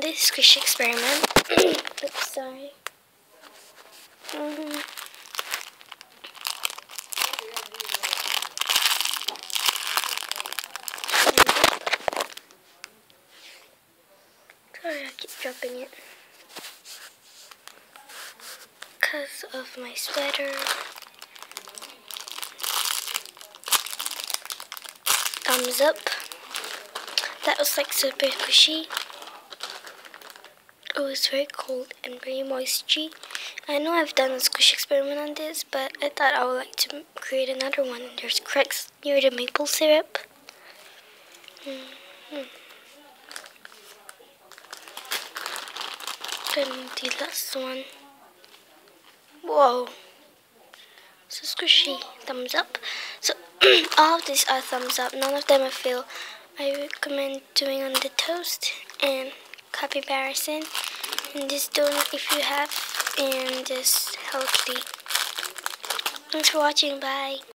this squish experiment. Oops, sorry. Sorry, I keep dropping it because of my sweater. Thumbs up. That was like super squishy. It was very cold and very moisty. I know I've done a squish experiment on this, but I thought I would like to create another one. There's cracks near the maple syrup. Then the last one. Whoa. So squishy. Thumbs up. So all of these are thumbs up. None of them I feel I recommend doing on the toast and comparison. And this donut if you have, and this healthy. Thanks for watching. Bye.